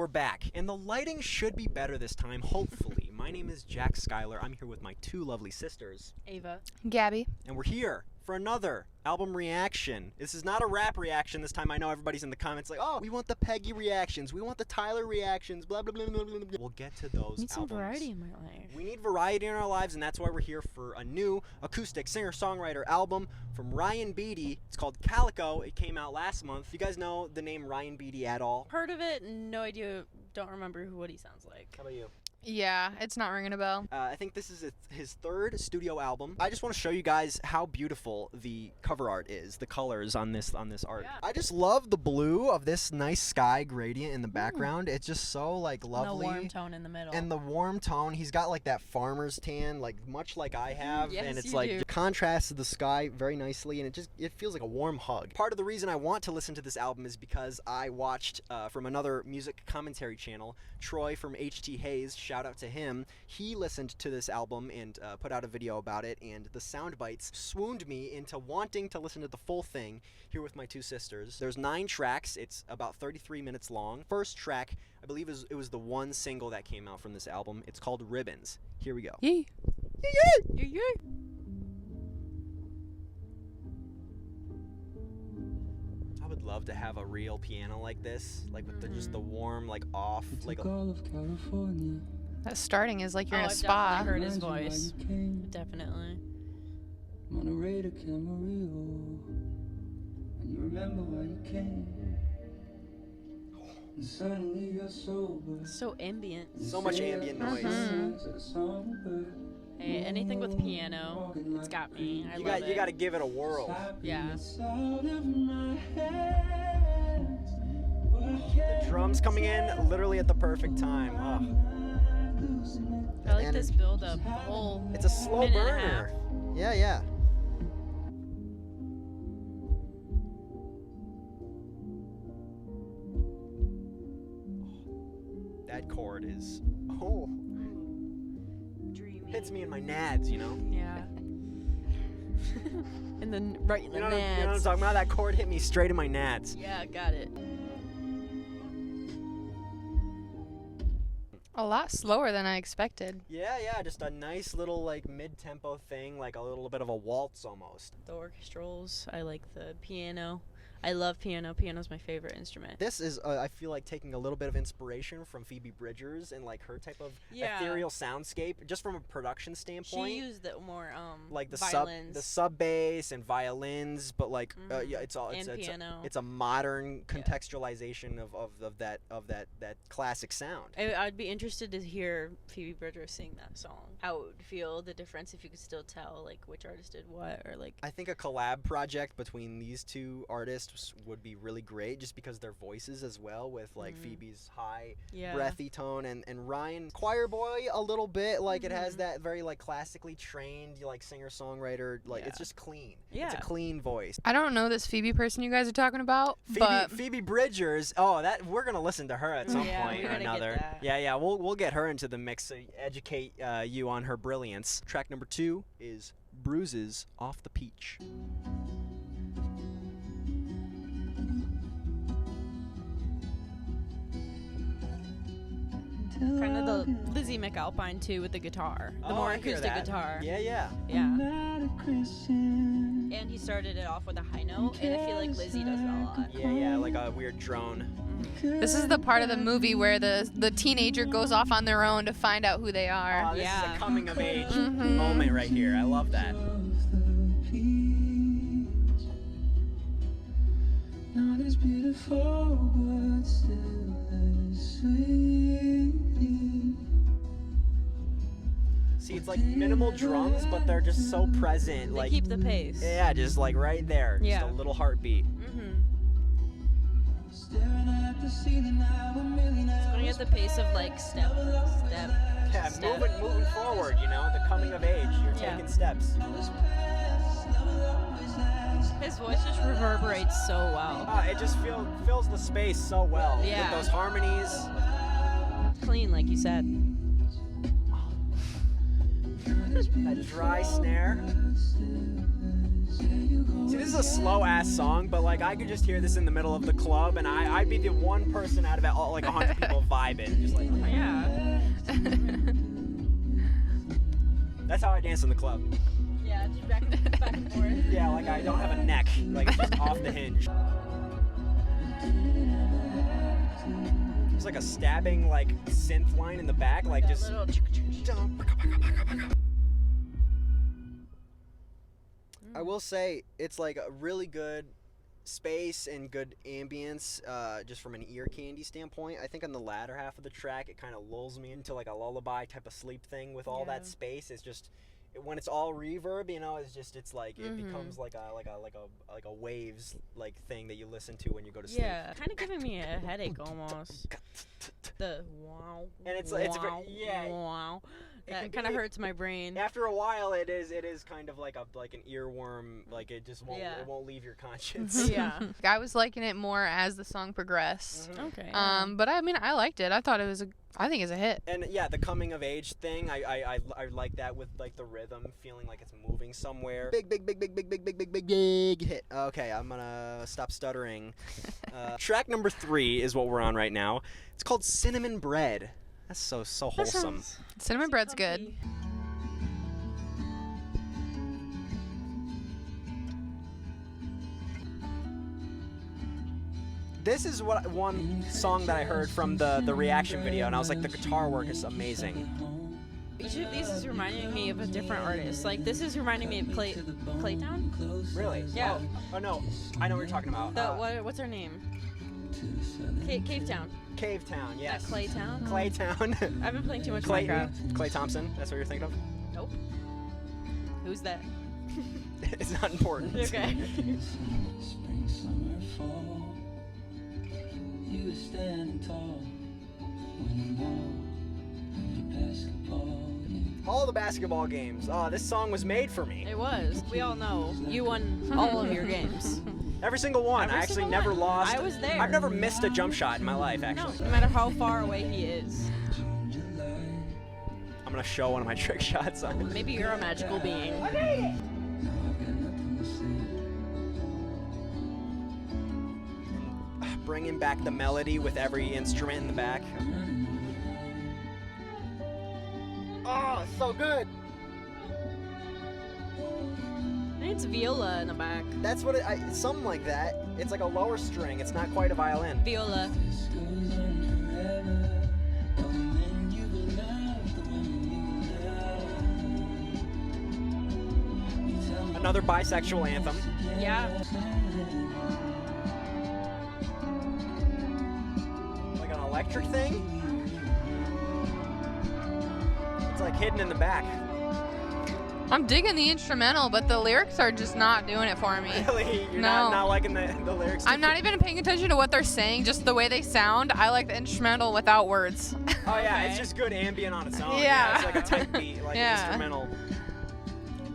we're back, and the lighting should be better this time, hopefully. My name is Jack Skylar. I'm here with my two lovely sisters, Ava, Gabby, and we're here for another album reaction. This is not a rap reaction this time. I know everybody's in the comments like, oh, we want the Peggy reactions, we want the Tyler reactions, blah, blah, blah, blah, blah, blah. We'll get to those need some albums. variety in my life. We need variety in our lives, and that's why we're here for a new acoustic singer-songwriter album from Ryan Beatty. It's called Calico. It came out last month. You guys know the name Ryan Beatty at all? Heard of it, no idea, don't remember what he sounds like. How about you? yeah, it's not ringing a bell. I think this is his third studio album. I just want to show you guys how beautiful the cover art is, the colors on this art. Yeah. I just love the blue of this nice sky gradient in the background. It's just so like lovely. And the warm tone in the middle. And the warm tone, he's got like that farmer's tan, like much like I have, Yes, and it's you like do. contrasts to the sky very nicely, and it feels like a warm hug. Part of the reason I want to listen to this album is because I watched from another music commentary channel, Troy from HT Hayes, shout out to him. He listened to this album and put out a video about it, and the sound bites swooned me into wanting to listen to the full thing here with my two sisters. There's 9 tracks. It's about 33 minutes long. First track, I believe it was the one single that came out from this album. It's called Ribbons. Here we go. Yee. Yeah. I would love to have a real piano like this, like with just the warm, like off, like of California. That starting is like you're in a I've spa. definitely heard his voice. Definitely. Monterey to Camarillo. And you remember why you came. And suddenly you're sober. So ambient. so much ambient noise. Hey, anything with piano, it's got me. I love it. You got to give it a whirl. Yeah. The drums coming in literally at the perfect time. Oh. I like And this build up. The whole It's a slow minute and a burner. half. Yeah. That chord is Dreamy. hits me in my nads, you know. Yeah. And then right in the You know what I'm nads. talking about? That chord hit me straight in my nads. Yeah, got it. A lot slower than I expected. Yeah, just a nice little like mid-tempo thing, like a little bit of a waltz almost. The orchestrals. I like the piano. I love piano. Piano's my favorite instrument. This is, I feel like, taking a little bit of inspiration from Phoebe Bridgers and like her type of Yeah. ethereal soundscape, just from a production standpoint. She used the more like the violins. sub bass and violins, but like yeah, it's And it's piano. it's a modern contextualization of that classic sound. I'd be interested to hear Phoebe Bridgers sing that song. How it would feel, the difference, if you could still tell like which artist did what, or like. I think a collab project between these two artists would be really great, just because their voices as well, with like Phoebe's high breathy tone and Ryan choir boy a little bit, like it has that very like classically trained like singer-songwriter, like it's just clean. Yeah. It's a clean voice. I don't know this Phoebe person you guys are talking about, but Phoebe Bridgers. Oh, that we're gonna listen to her at some Yeah, point we're or gonna get another. that. Yeah, we'll get her into the mix to educate you on her brilliance. Track number 2 is Bruises Off the Peach. Kind of the Lizzie McAlpine too with the guitar. The more I hear acoustic that. guitar. Yeah. Yeah. And he started it off with a high note, and I feel like Lizzie does it a lot. Yeah, like a weird drone. this is the part of the movie where the teenager goes off on their own to find out who they are. Oh, this is Yeah. a coming of age moment right here. I love that. Not as beautiful, but still as sweet. See, it's like minimal drums, but they're just so present. They Like keep the pace. yeah, just like right there. Yeah. Just a little heartbeat. Staring at the ceiling now, a million It's going at the pace of like step. Yeah, moving forward, you know, the coming of age. You're Yeah. taking steps. His voice just reverberates so well. It just fills the space so well. Yeah. With those harmonies. Clean, like you said. That dry snare. See, this is a slow-ass song, but like I could just hear this in the middle of the club, and I'd be the one person out of all like 100 people vibing vibing, just like. Oh, yeah. That's how I dance in the club. Yeah, it's back and forth. Yeah, like I don't have a neck, like it's just off the hinge. There's like a stabbing like synth line in the back, like just. I will say it's like a really good space and good ambience, just from an ear candy standpoint. I think on the latter half of the track, it kind of lulls me into like a lullaby type of sleep thing with all that space. It's just when it's all reverb, you know, it's like it becomes like a waves like thing that you listen to when you go to sleep. Yeah, kind of giving me a headache almost. The wow. And it's wow. That kind of hurts my brain. After a while, it is kind of like an earworm. Like it just won't it won't leave your conscience. Yeah. I was liking it more as the song progressed. Okay. But I mean, I liked it. I thought it was I think it's a hit. And yeah, the coming of age thing, I like that with like the rhythm feeling like it's moving somewhere. Big hit. Okay, I'm gonna stop stuttering. Track number 3 is what we're on right now. It's called Cinnamon Bread. That's so wholesome. Cinnamon bread's good. This is one song that I heard from the reaction video, and I was like, the guitar work is amazing. Each of these is reminding me of a different artist. Like, this is reminding me of Claytown. Really? Yeah. Oh no, I know what you're talking about. What's her name? Cavetown. Cavetown, yes. Not Claytown? Claytown. I've been playing too much Clayton. Minecraft. Clay Thompson, that's what you're thinking of? Nope. Who's that? It's not important. Okay. Spring, summer, fall. You were standing tall when I'm all basketball. All the basketball games. Oh, this song was made for me. It was. We all know. You won all of your games. Every single one. Every I actually single never one. lost. I was there. I've never missed a jump shot in my life, actually. No matter how far away he is. I'm gonna show one of my trick shots on. Maybe you're a magical being. Bringing back the melody with every instrument in the back. Oh, so good. It's viola in the back. That's what something like that. It's like a lower string. It's not quite a violin. Viola. Another bisexual anthem. Yeah. Like an electric thing. It's like hidden in the back. I'm digging the instrumental, but the lyrics are just not doing it for me. Really? You're No. not liking the lyrics? I'm not even paying attention to what they're saying, just the way they sound. I like the instrumental without words. Oh yeah, Okay. it's just good ambient on its own. Yeah. It's like a tight beat, like Yeah. instrumental.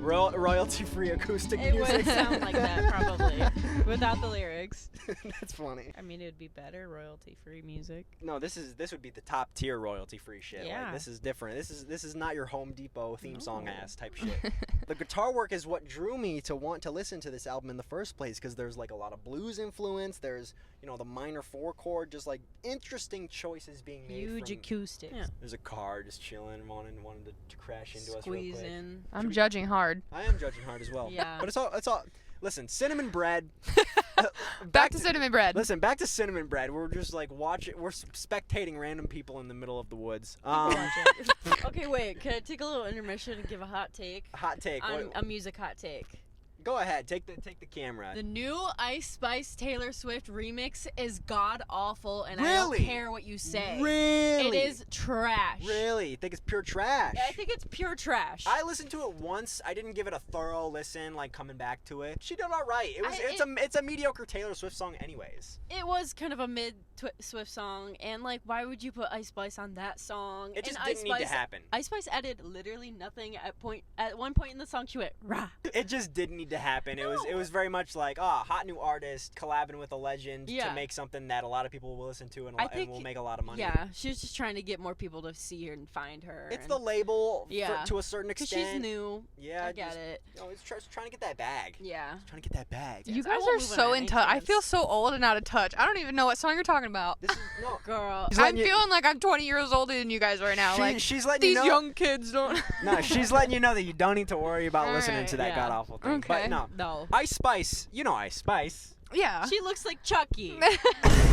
Royalty-free acoustic It music. would sound like that, probably. Without the lyrics. That's funny. I mean, it would be better royalty-free music. No, this would be the top tier royalty-free shit. Yeah. Like, this is different. This is not your Home Depot theme song ass type shit. The guitar work is what drew me to want to listen to this album in the first place, because there's like a lot of blues influence. There's, you know, the minor 4 chord, just like interesting choices being made. Huge from, acoustics. Yeah. There's a car just chilling, wanting to crash into us real Squeeze quick. in. I'm judging hard. I am judging hard as well. Yeah. But it's all. Listen, Cinnamon Bread. Back to cinnamon bread. Listen, back to Cinnamon Bread. We're just like watching. We're spectating random people in the middle of the woods. Okay, wait. Can I take a little intermission and give a hot take? Hot take. On a music hot take. Go ahead. Take the camera. The new Ice Spice Taylor Swift remix is god awful, and I Really? don't care what you say. Really? It is trash. Really? You think it's pure trash? I think it's pure trash. I listened to it once. I didn't give it a thorough listen, like coming back to it. She did all right. It's a mediocre Taylor Swift song, anyways. It was kind of a mid Swift song, and like, why would you put Ice Spice on that song? It just and didn't need to happen. Ice Spice added literally nothing at one point in the song. She went rah. It just didn't need to happen. It was very much like, hot new artist collabing with a legend to make something that a lot of people will listen to and will make a lot of money. Yeah, she was just trying to get more people to see her and find her. It's the label to a certain because extent. she's new. Yeah, I get it. It's trying to get that bag. Yeah. It's trying to get that bag. You guys are so in touch. I feel so old and out of touch. I don't even know what song you're talking about. This is no girl. I'm feeling like I'm 20 years older than you guys right now. She's letting these you know. young kids don't. No, she's letting you know that you don't need to worry about listening to that god awful thing. Okay. But no. Ice Spice, you know Ice Spice. Yeah. She looks like Chucky.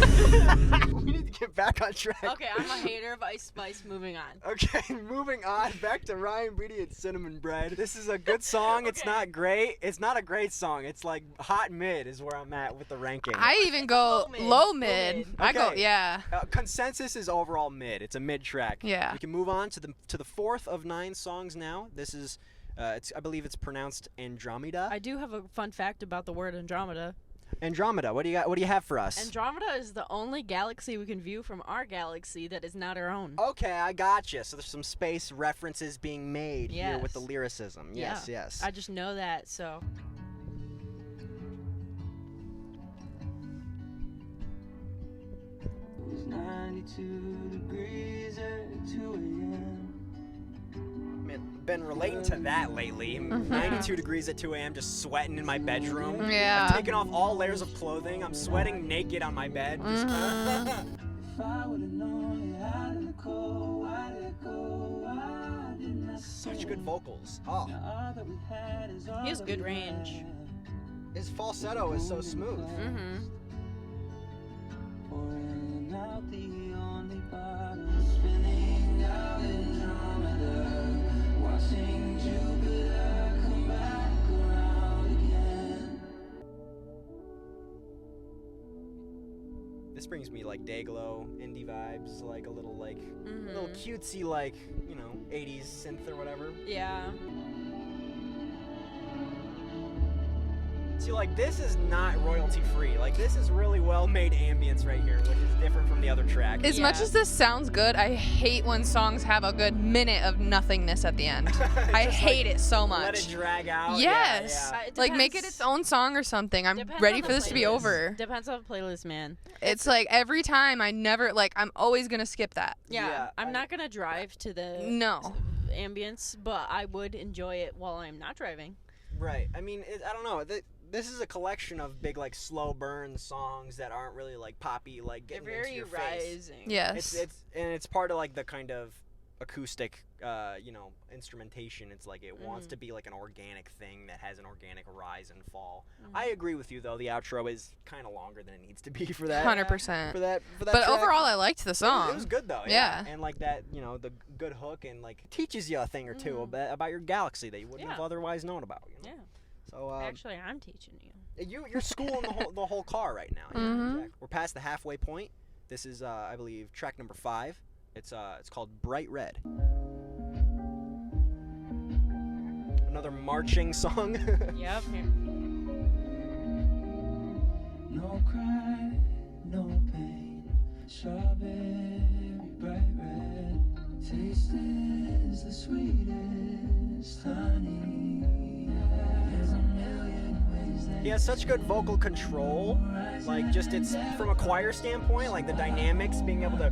We need to get back on track. Okay, I'm a hater of Ice Spice. Moving on. Okay, moving on. Back to Ryan Beatty and Cinnamon Bread. This is a good song. It's not great. It's not a great song. It's like hot mid is where I'm at with the ranking. I even go low mid. I go, Okay. yeah. Consensus is overall mid. It's a mid track. Yeah. We can move on to the fourth of 9 songs now. This is, I believe it's pronounced Andromeda. I do have a fun fact about the word Andromeda. Andromeda. What do you got? What do you have for us? Andromeda is the only galaxy we can view from our galaxy that is not our own. Okay, I gotcha. So there's some space references being made here with the lyricism. Yes, Yeah. yes. I just know that, so. It was 92 degrees at 2 a.m. Man, been relating to that lately. 92 degrees at 2 a.m. just sweating in my bedroom. Yeah. I've taken off all layers of clothing. I'm sweating naked on my bed. Just If I would've known you had to go, why did it go? Why didn't I Such good vocals. Oh, All that we had is all He has that good we range. had. his falsetto is so smooth. Mm-hmm. Pouring out the only bottle, spinning out Andromeda, watching Jupiter come back around again. This brings me like Dayglow, indie vibes, like a little Mm-hmm. little cutesy 80s synth or whatever. Yeah. See, this is not royalty free. This is really well made ambience right here, which is different from the other track. As much Yeah. as this sounds good, I hate when songs have a good minute of nothingness at the end. I Just, hate it so much. Let it drag out. Yes. Yeah, It Make it depends- its own song or something. I'm depends ready on for the this to be playlist. over. Depends on the playlist, man. It's like every time I'm always going to skip that. Yeah. I'm not going to drive to the No. ambience, but I would enjoy it while I'm not driving. Right. I mean, I don't know. This is a collection of big, slow burn songs that aren't really, poppy, They're getting into very your face. rising. Yes. It's part of, the kind of acoustic, instrumentation. It's it wants to be, an organic thing that has an organic rise and fall. I agree with you, though. The outro is kind of longer than it needs to be for that. 100%. For that But track. overall, I liked the song. It was good though. Yeah. And that, the good hook and teaches you a thing or two about your galaxy that you wouldn't have otherwise known about. Yeah. So Actually, I'm teaching you. you're schooling the whole car right now. Yeah, exactly. We're past the halfway point. This is I believe track number 5. It's called Bright Red. Another marching song. Yep. No cry, no pain, strawberry bright red. Taste is the sweetest honey. There's a million ways that He has such good vocal control. Just it's from a choir standpoint, the dynamics, being able to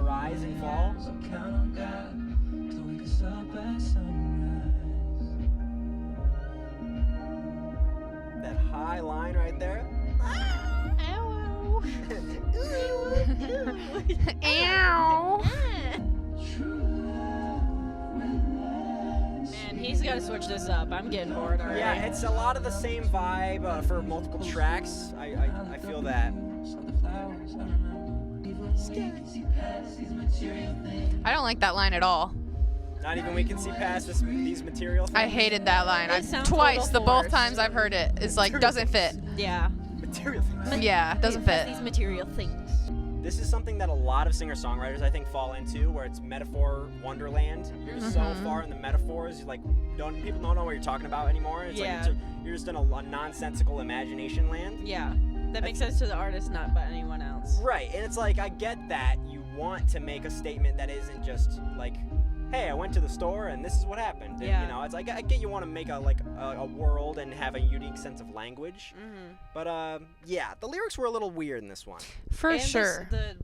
rise and fall. so count on God to wake us up at sunrise. That high line right there. Ow. Man, he's got to switch this up. I'm getting bored already. Yeah, it's a lot of the same vibe for multiple tracks. I feel that. So the flowers, I remember. Even we can see past these material things. I don't like that line at all. Not even we can see past these material things. I hated that line. It sounds Twice, a the little both forced. times I've heard it, it's doesn't fit. Yeah. Material things. Yeah, it doesn't fit. These material things. This is something that a lot of singer-songwriters, I think, fall into, where it's metaphor wonderland. You're so far in the metaphors, people don't know what you're talking about anymore. It's Yeah. you're just in a nonsensical imagination land. Yeah. That makes sense to the artist, not by anyone else. Right, and it's I get that you want to make a statement that isn't just like, hey, I went to the store and this is what happened. And, Yeah. you know, it's like I get you want to make a world and have a unique sense of language. Mm-hmm. But yeah, the lyrics were a little weird in this one. For And sure. The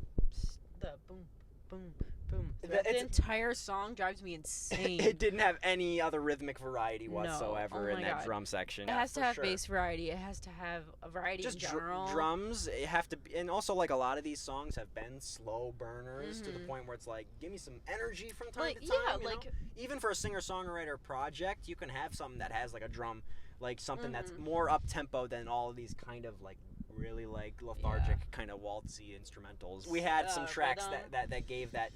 boom, boom, boom. The It's- entire song drives me insane. It didn't have any other rhythmic variety No. whatsoever Oh in my that God. drum section. It has to for have sure. bass variety. It has to have a variety Just in general. drums. It have to be, and also like a lot of these songs have been slow burners to the Mhm. point where it's like, give me some energy from time Like to time. yeah, you like know? Even for a singer-songwriter project, you can have something that has like a drum, like something that's Mhm. more up tempo than all of these kind of like really like lethargic kind of waltzy instrumentals. We had some tracks rhythm. that gave that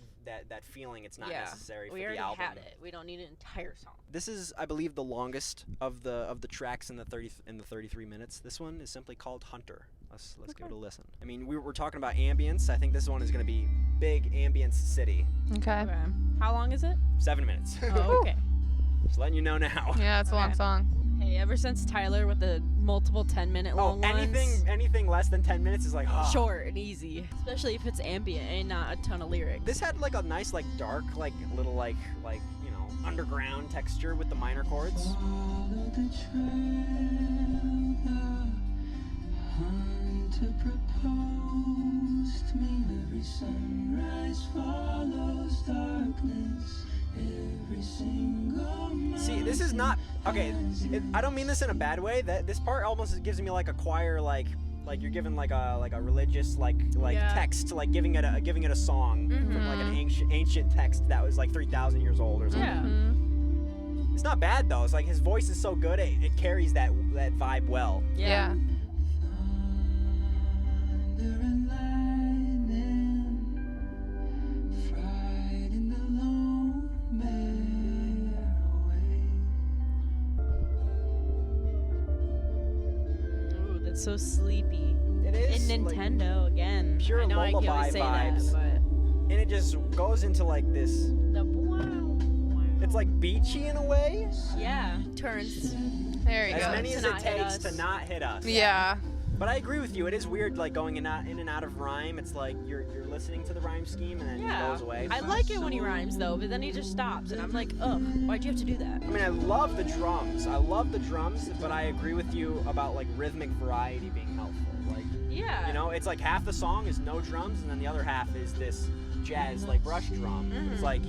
feeling. It's not yeah. necessary for we the already album. had it. We don't need an entire song. This is, I believe, the longest of the tracks in the 33 minutes. This one is simply called Hunter. Let's give it a listen. I mean, we're talking about ambience. I think this one is going to be big ambience city. Okay. Okay. How long is it? 7 minutes. Oh, okay. Just letting you know now. Yeah, it's a long Okay. song. Hey, ever since Tyler with the multiple 10-minute long ones, anything less than 10 minutes is like short and easy, especially if it's ambient and not a ton of lyrics. This had like a nice like dark like little like you know underground texture with the minor chords. Follow the trail the hunter proposed me. Every sunrise follows darkness. Every single See, this is not okay. I don't mean this in a bad way. That this part almost gives me like a choir like you're giving like a religious like Yeah. text, like giving it a song from like an ancient text that was like 3,000 years old or something. Yeah. Mhm. It's not bad though. It's like his voice is so good, it carries that vibe well. Yeah. thunder and lightning, fright in the lone bear away. Ooh, that's so sleepy. It is And like, Nintendo again. pure I know I lullaby always say vibes. that, and it just goes into like this. but the It's like beachy in a way. yeah, turns. There you As go. many To as not it hit takes us. to not hit us. Yeah. But I agree with you. It is weird, like going in and out of rhyme. It's like you're listening to the rime scheme and then it Yeah, goes away. I like it when he rhymes though, but then he just stops, and I'm like, ugh, why'd you have to do that? I mean, I love the drums. But I agree with you about like rhythmic variety being helpful. Like, Yeah. you know, it's like half the song is no drums, and then the other half is this jazz like brush drum. It's like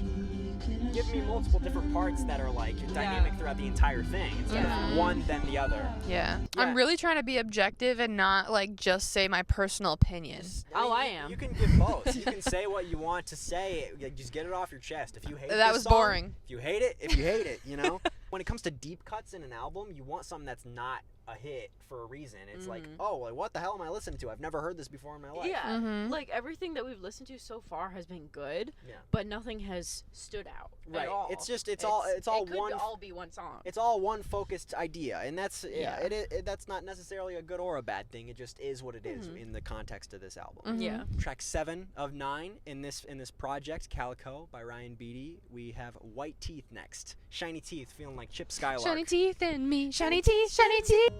give me multiple different parts that are like dynamic throughout the entire thing instead Yeah. of one then the other. Yeah. Yeah. I'm really trying to be objective and not like just say my personal opinion. Oh, I you- am. You can give both. You can say what you want to say. Like, just get it off your chest. If you hate That this was song, boring. If you hate it, you know? When it comes to deep cuts in an album, you want something that's not a hit for a reason. It's like, oh, like, what the hell am I listening to? I've never heard this before in my life. Yeah, Mhm. like everything that we've listened to so far has been good, Yeah. but nothing has stood out Right. at all. It's just it's all it could one all be one song. it's all one focused idea, and that's Yeah. that's not necessarily a good or a bad thing. It just is what it is in the context of this album. Mhm. Yeah. Track 7 of 9 in this project, Calico by Ryan Beatty. We have White Teeth next. Shiny teeth, feeling like Chip Skylark. Shiny teeth in me. Shiny teeth. Shiny teeth.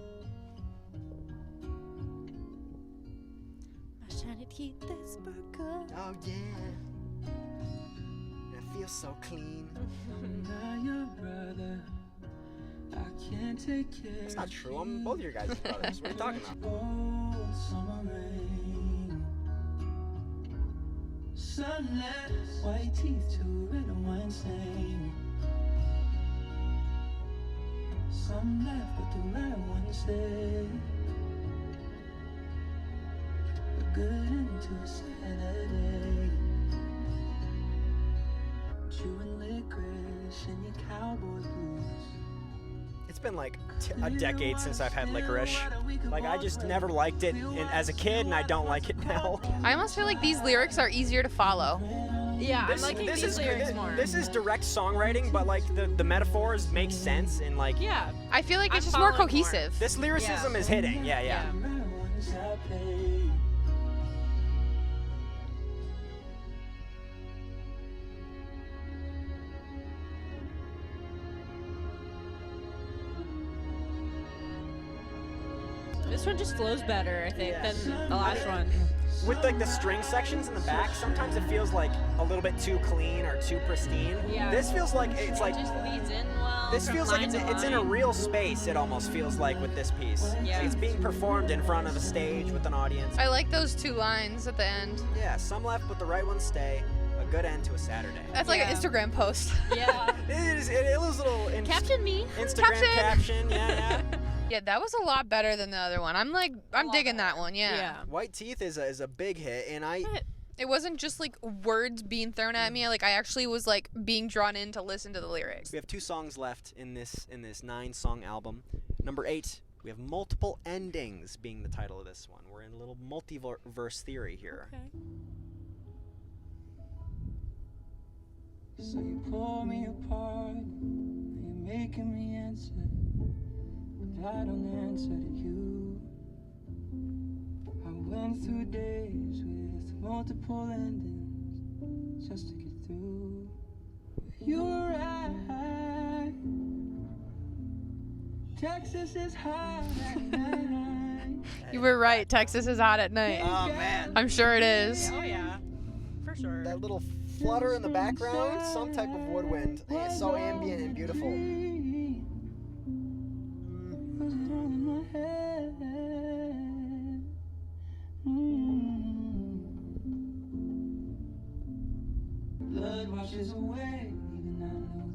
My shiny teeth that sparkle. Oh yeah, it feels so clean. I'm not your brother. I can't take care. That's not true. I'm both of your guys' brothers. What are you talking about? Oh, summer rain. Sunless, white teeth to red wine stain. Some left, but the right one stayed. A good end to a Saturday. Chewing licorice and your cowboy blues. It's been like a decade since I've had licorice. Like I just never liked it as a kid, and I don't like it now. I almost feel like these lyrics are easier to follow. Yeah, I'm liking these lyrics more. This is direct songwriting, but like the metaphors make sense and like yeah. I feel like it's I'm just more following more. cohesive. this lyricism is hitting. Yeah. Ones I play. This one just flows better, I think, Yeah. than the last one. with like the string sections in the back, sometimes it feels like a little bit too clean or too pristine. Yeah. This feels like it's like It just leads in well. this from feels like line to it's in a line. real space. It almost feels like with this piece. Yeah. It's being performed in front of a stage with an audience. I like those 2 lines at the end. Yeah, some left, but the right ones stay. A good end to a Saturday. That's like an Instagram post. Yeah. It was a little Caption me. Instagram caption. Yeah. Yeah, that was a lot better than the other one. I'm digging that one. Yeah. White Teeth is a big hit, and It wasn't just like words being thrown at me. Like I actually was like being drawn in to listen to the lyrics. we have 2 songs left in this 9-song album. Number 8, we have Multiple Endings being the title of this one. We're in a little multiverse theory here. Okay. So you pull me apart, and you're making me answer, but I don't answer to you. I went through days with multiple endings just to get through. You were right. Texas is hot at night. You were right. Texas is hot at night. Oh man, I'm sure it is. Oh yeah. For sure. that little flutter in the background, some type of woodwind. It's so ambient and beautiful. Was it all in my head? Blood washes away, even I know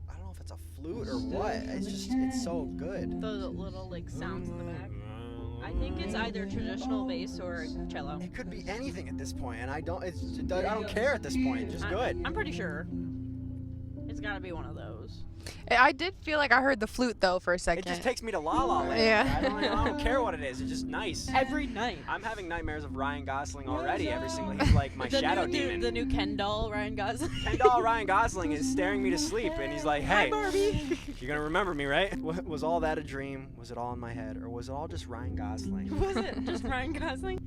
that. I don't know if it's a flute or what. It's so good. Those little like sounds in the back. I think it's either traditional bass or cello. It could be anything at this point, and I don't care at this point. It's just good. I'm pretty sure. It's gotta be one of those. I did feel like I heard the flute though for a second. It just takes me to La La Land. Yeah. I don't care what it is. It's just nice. Every night. I'm having nightmares of Ryan Gosling already. Every single he's like my shadow demon. The new Ken doll, Ryan Gosling. Ken doll Ryan Gosling is staring me to sleep, and he's like, "Hey, Barbie. you're gonna remember me, right? Was all that a dream? Was it all in my head, or was it all just Ryan Gosling?" Was it just Ryan Gosling?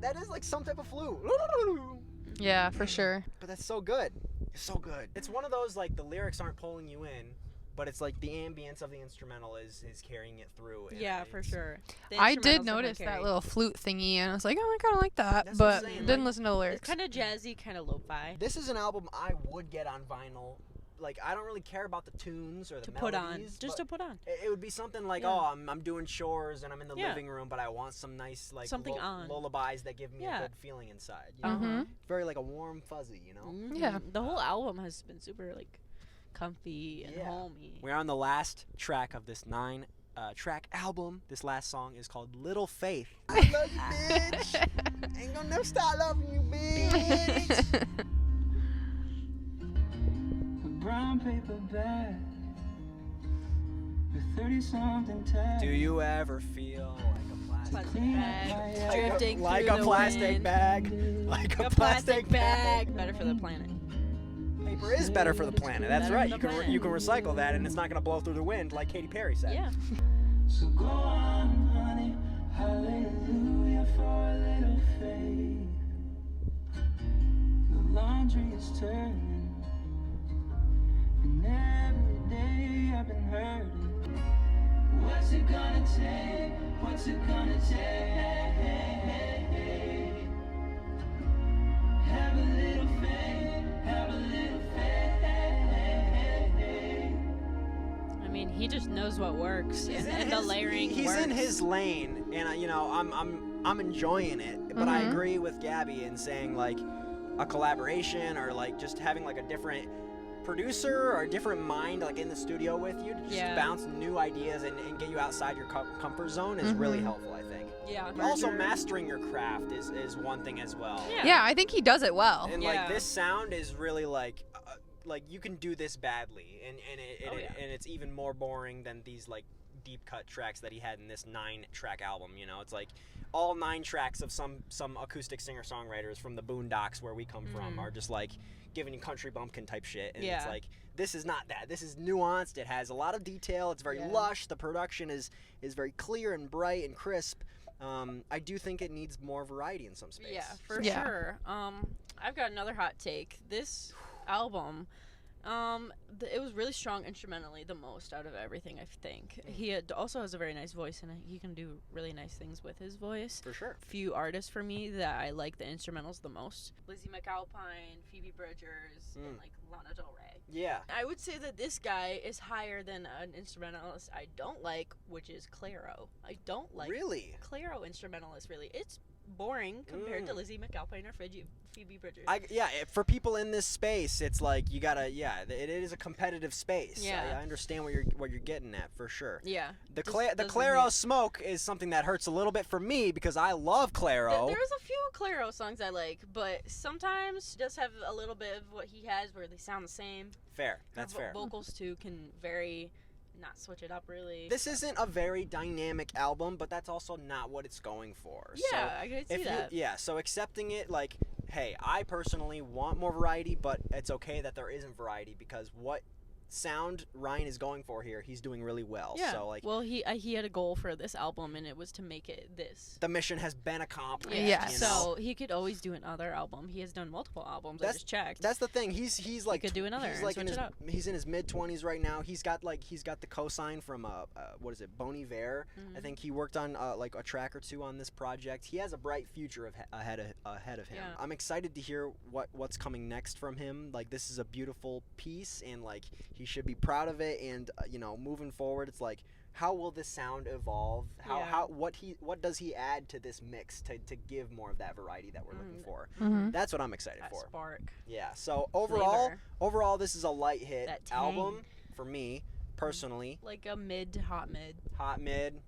That is like some type of flute. Yeah, for sure. But that's so good. It's so good. It's one of those like the lyrics aren't pulling you in, but it's like the ambience of the instrumental is carrying it through. and Yeah, for it's- sure. The I instrumentals did definitely notice that carry. little flute thingy, and I was like, oh, I kind of like that, That's what I'm but saying, didn't like, listen to the It's lyrics. kind of jazzy, kind of lo-fi. This is an album I would get on vinyl. Like I don't really care about the tunes or the To put on. melodies, Just but to put on. it would be something like, Yeah. oh, I'm doing chores and I'm in the Yeah. living room, but I want some nice like Something on. lullabies that give me Yeah. a good feeling inside. You know? Mhm. Very like a warm fuzzy, you know. Mhm. Yeah. The whole album has been super like comfy and Yeah. homey. We're on the last track of this 9-track album. This last song is called Little Faith. I love you, bitch. Ain't gonna never stop loving you, bitch. A brown paper bag with 30-something tags. Do you ever feel like a plastic Plastic Clean up bag, my ass. drifting like through a the plastic wind. bag, like a A plastic bag. Better for the planet. Paper is better for the planet. That's Better right. for You the can planet. you can recycle that, and it's not gonna blow through the wind like Katy Perry said. Yeah. So go on, honey, hallelujah for a little faith. The laundry is turning, and every day I've been hurting. What's it gonna take? What's it gonna take? Have a little faith, have a little faith. I mean, he just knows what works, and the layering He's works. in his lane, and I'm enjoying it. But I Mhm. agree with Gabby in saying like a collaboration or like just having like a different producer or a different mind like in the studio with you to just Yeah. bounce new ideas and get you outside your comfort zone is really Mhm. helpful, I think. Yeah. for Also, sure. mastering your craft is one thing as well. Yeah. Yeah, I think he does it well. And Yeah. like this sound is really like you can do this badly, and Oh, yeah. and it's even more boring than these like deep cut tracks that he had in this 9-track album. You know, it's like all 9 tracks of some acoustic singer songwriters from the Boondocks where we come from are just like giving you country bumpkin type shit, and it's Yeah. like this is not that. This is nuanced. It has a lot of detail. It's very Yeah. lush. The production is very clear and bright and crisp. I do think it needs more variety in some space. Yeah, for Yeah. sure. I've got another hot take. This album It was really strong instrumentally, the most out of everything, I think. He also has a very nice voice, and he can do really nice things with his voice. For sure. Few artists for me that I like the instrumentals the most: Lizzie McAlpine, Phoebe Bridgers, and like Lana Del Rey. Yeah. I would say that this guy is higher than an instrumentalist I don't like, which is Clairo. I don't like Really? Clairo instrumentalist. Really, it's boring compared to Lizzie McAlpine or Phoebe Bridgers. For people in this space, it's like you gotta. Yeah, it is a competitive space. Yeah. I understand what you're getting at for sure. Yeah. The doesn't Clairo hit. smoke is something that hurts a little bit for me because I love Clairo. There's a few Clairo songs I like, but sometimes does have a little bit of what he has where they sound the same. Fair. That's fair. Vocals too can vary, not switch it up really. This isn't a very dynamic album, but that's also not what it's going for. Yeah, So I can see that. so accepting it, like, hey, I personally want more variety, but it's okay that there isn't variety because what sound Ryan is going for here, he's doing really well. Yeah. So, like, well, he had a goal for this album, and it was to make it this. the mission has been accomplished. Yeah. you know? So he could always do another album. He has done multiple albums. I That's- just checked. That's the thing. He's like could do another He's and like in switch his it up. he's in his mid-20s right now. He's got the cosign from what is it, Bon Iver. I think he worked on like a track or two on this project. He has a bright future ahead of him. Yeah. I'm excited to hear what's coming next from him. Like, this is a beautiful piece, and like he should be proud of it. And moving forward, it's like, how will this sound evolve? What does he add to this mix to give more of that variety that we're looking for? That's what I'm excited that for. spark. Yeah. So Flavor. overall, this is a light hit That tang. album for me personally. Like a mid to hot mid. Hot mid,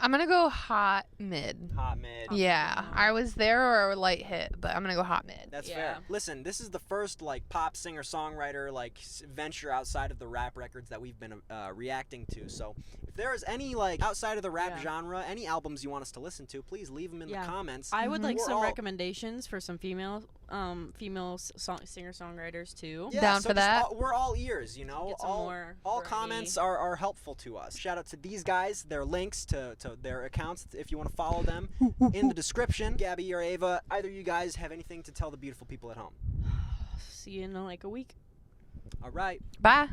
I'm gonna go hot mid. hot mid. Yeah, I was there or light hit, but I'm gonna go hot mid. That's Yeah. fair. Listen, this is the first like pop singer songwriter like venture outside of the rap records that we've been reacting to. So if there is any like outside of the rap genre, any albums you want us to listen to, please leave them in the comments. I would like We're some all- recommendations for some female singer songwriters too. Yeah, Down so for just that. we're all ears, you know. Get some more all variety. comments are helpful to us. Shout out to these guys. Their links to their accounts if you want to follow them in the description. Gabby or Ava, either you guys have anything to tell the beautiful people at home? See you in like a week. All right. Bye.